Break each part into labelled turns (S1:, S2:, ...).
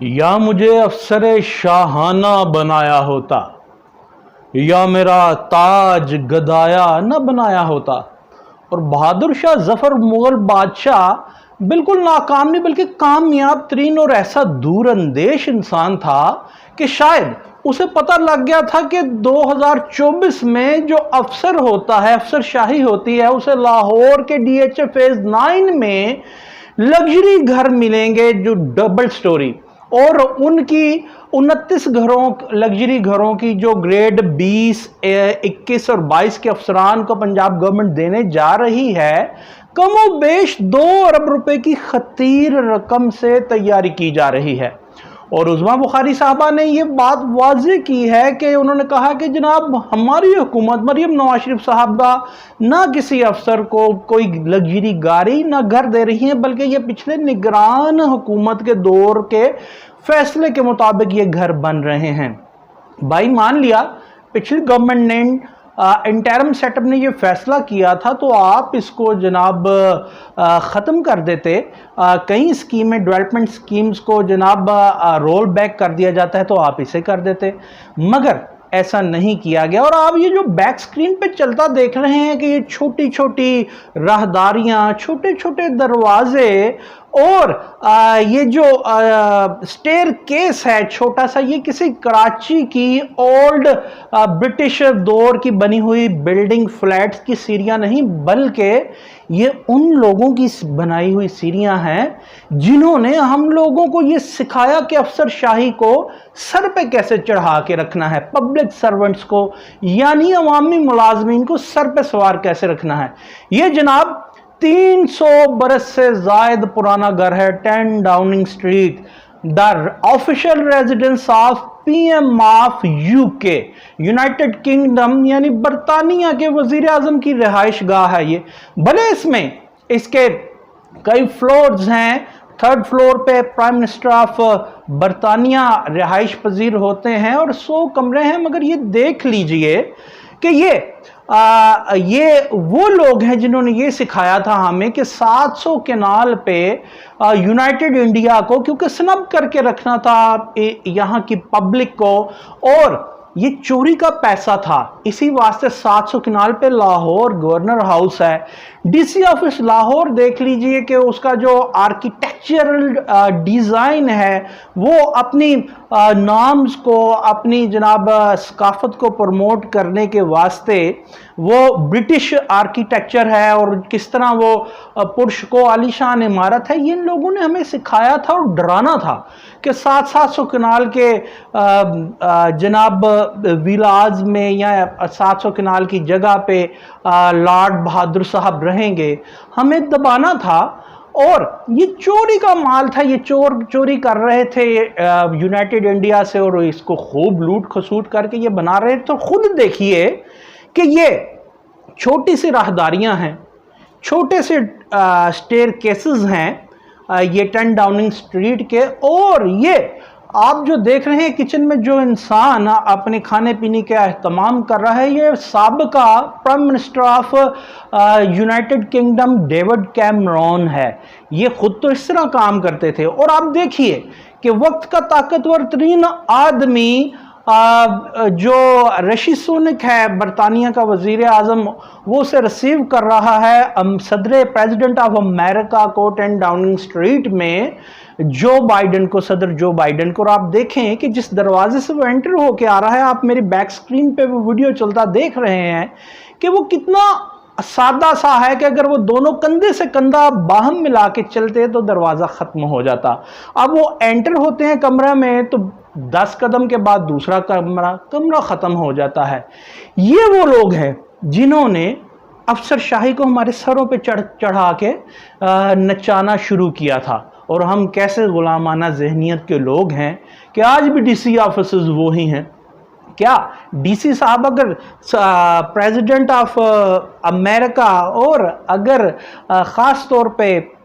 S1: یا مجھے افسر شاہانہ بنایا ہوتا، یا میرا تاج گدایا نہ بنایا ہوتا۔ اور بہادر شاہ ظفر مغل بادشاہ بالکل ناکام نہیں بلکہ کامیاب ترین اور ایسا دور اندیش انسان تھا کہ شاید اسے پتہ لگ گیا تھا کہ 2024 میں جو افسر ہوتا ہے، افسر شاہی ہوتی ہے، اسے لاہور کے ڈی ایچ اے فیز 9 میں لگژری گھر ملیں گے جو ڈبل سٹوری، اور ان کی 29 لگژری گھروں کی جو گریڈ 20، 21 اور 22 کے افسران کو پنجاب گورنمنٹ دینے جا رہی ہے، کم و بیش 2 ارب روپے کی خطیر رقم سے تیاری کی جا رہی ہے۔ اور عظمیٰ بخاری صاحبہ نے یہ بات واضح کی ہے کہ انہوں نے کہا کہ جناب ہماری حکومت مریم نواز شریف صاحبہ نہ کسی افسر کو کوئی لگژری گاڑی نہ گھر دے رہی ہیں، بلکہ یہ پچھلے نگران حکومت کے دور کے فیصلے کے مطابق یہ گھر بن رہے ہیں۔ بھائی مان لیا پچھلی گورنمنٹ نے انٹرم سیٹ اپ نے یہ فیصلہ کیا تھا تو آپ اس کو جناب ختم کر دیتے، کئی اسکیمیں ڈیولپمنٹ اسکیمز کو جناب رول بیک کر دیا جاتا ہے تو آپ اسے کر دیتے، مگر ایسا نہیں کیا گیا۔ اور آپ یہ جو بیک سکرین پہ چلتا دیکھ رہے ہیں کہ یہ چھوٹی چھوٹی راہداریاں، چھوٹے چھوٹے دروازے اور یہ جو سٹیر کیس ہے چھوٹا سا، یہ کسی کراچی کی اولڈ برٹش دور کی بنی ہوئی بلڈنگ فلیٹس کی سیڑھیاں نہیں، بلکہ یہ ان لوگوں کی بنائی ہوئی سیڑھیاں ہیں جنہوں نے ہم لوگوں کو یہ سکھایا کہ افسر شاہی کو سر پہ کیسے چڑھا کے رکھنا ہے، پبلک سرونٹس کو یعنی عوامی ملازمین کو سر پہ سوار کیسے رکھنا ہے۔ یہ جناب 300 برس سے زائد پرانا گھر ہے، 10 Downing Street, the official residence of P M of U K, United Kingdom یعنی برطانیہ کے وزیر اعظم کی رہائش گاہ ہے یہ۔ بھلے اس کے کئی فلورز ہیں، 3rd فلور پہ پرائم منسٹر آف برطانیہ رہائش پذیر ہوتے ہیں اور 100 کمرے ہیں، مگر یہ دیکھ لیجئے کہ یہ وہ لوگ ہیں جنہوں نے یہ سکھایا تھا ہمیں کہ 700 کنال پہ یونائٹڈ انڈیا کو کیونکہ سنب کر کے رکھنا تھا یہاں کی پبلک کو، اور یہ چوری کا پیسہ تھا، اسی واسطے 700 کنال پہ لاہور گورنر ہاؤس ہے۔ ڈی سی آفس لاہور دیکھ لیجئے کہ اس کا جو آرکیٹیکچرل ڈیزائن ہے وہ اپنی نامز کو، اپنی جناب ثقافت کو پروموٹ کرنے کے واسطے وہ برٹش آرکیٹیکچر ہے اور کس طرح وہ پرش کو عالیشان عمارت ہے، یہ ان لوگوں نے ہمیں سکھایا تھا اور ڈرانا تھا کہ 700 کنال کے جناب ویلاز میں یا 700 کنال کی جگہ پہ لارڈ بہادر صاحب رہیں گے، ہمیں دبانا تھا۔ اور یہ چوری کا مال تھا، یہ چوری کر رہے تھے یونائٹڈ انڈیا سے اور اس کو خوب لوٹ کھسوٹ کر کے یہ بنا رہے تھے۔ تو خود دیکھیے کہ یہ چھوٹی سی راہداریاں ہیں، چھوٹے سے سٹیر کیسز ہیں یہ 10 ڈاؤننگ سٹریٹ کے، اور یہ آپ جو دیکھ رہے ہیں کچن میں جو انسان اپنے کھانے پینے کا اہتمام کر رہا ہے، یہ سابقہ prime minister of United kingdom David Cameroon ہے۔ یہ خود تو اس طرح کام کرتے تھے۔ اور آپ دیکھیے کہ وقت کا طاقتور ترین آدمی جو رشی سونک ہے، برطانیہ کا وزیر اعظم، وہ اسے ریسیو کر رہا ہے پریزیڈنٹ آف امریکہ کو 10 ڈاؤننگ سٹریٹ میں، صدر جو بائیڈن کو۔ اور آپ دیکھیں کہ جس دروازے سے وہ انٹر ہو کے آ رہا ہے، آپ میری بیک سکرین پہ وہ ویڈیو چلتا دیکھ رہے ہیں کہ وہ کتنا سادہ سا ہے کہ اگر وہ دونوں کندھے سے کندھا باہم ملا کے چلتے تو دروازہ ختم ہو جاتا۔ اب وہ انٹر ہوتے ہیں کمرہ میں تو 10 قدم کے بعد دوسرا کمرہ ختم ہو جاتا ہے۔ یہ وہ لوگ ہیں جنہوں نے افسر شاہی کو ہمارے سروں پہ چڑھا کے نچانا شروع کیا تھا، اور ہم کیسے غلامانہ ذہنیت کے لوگ ہیں کہ آج بھی ڈی سی آفیسز وہی ہیں۔ کیا ڈی سی صاحب اگر پریزیڈنٹ آف امریکہ اور اگر خاص طور پہ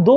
S1: 2